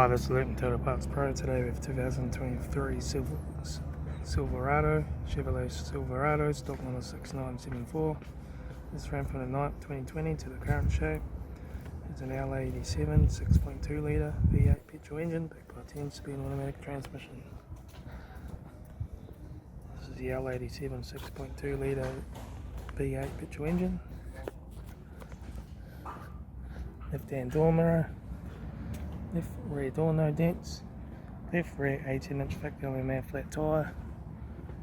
Hi, this is Litre Total Parts Pro. Today with 2023 Silverado, Chevrolet Silverado, stock number 6974. This ran from the 9th 2020 to the current shape. It's an L87 6.2 litre V8 petrol engine backed by a 10-speed automatic transmission. This is the L87 6.2 litre V8 petrol engine. Left hand door mirror. Left rear door no dents, left rear 18-inch factory made flat tyre,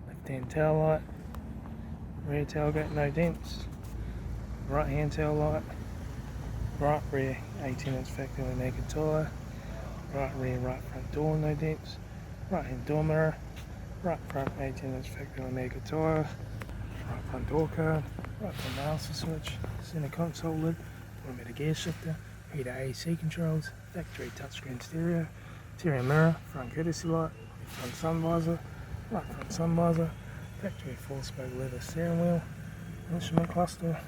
left hand tail light, rear tailgate no dents, right hand tail light, right rear 18-inch factory made tyre, right rear right front door no dents, right hand door mirror, right front 18-inch factory made tyre, right front door card, right front master switch, center console lid, automatic gear shifter, heater AC controls, factory touchscreen stereo, interior mirror, front courtesy light, front sun visor, right front sun visor, factory 4-spoke leather steering wheel, instrument cluster,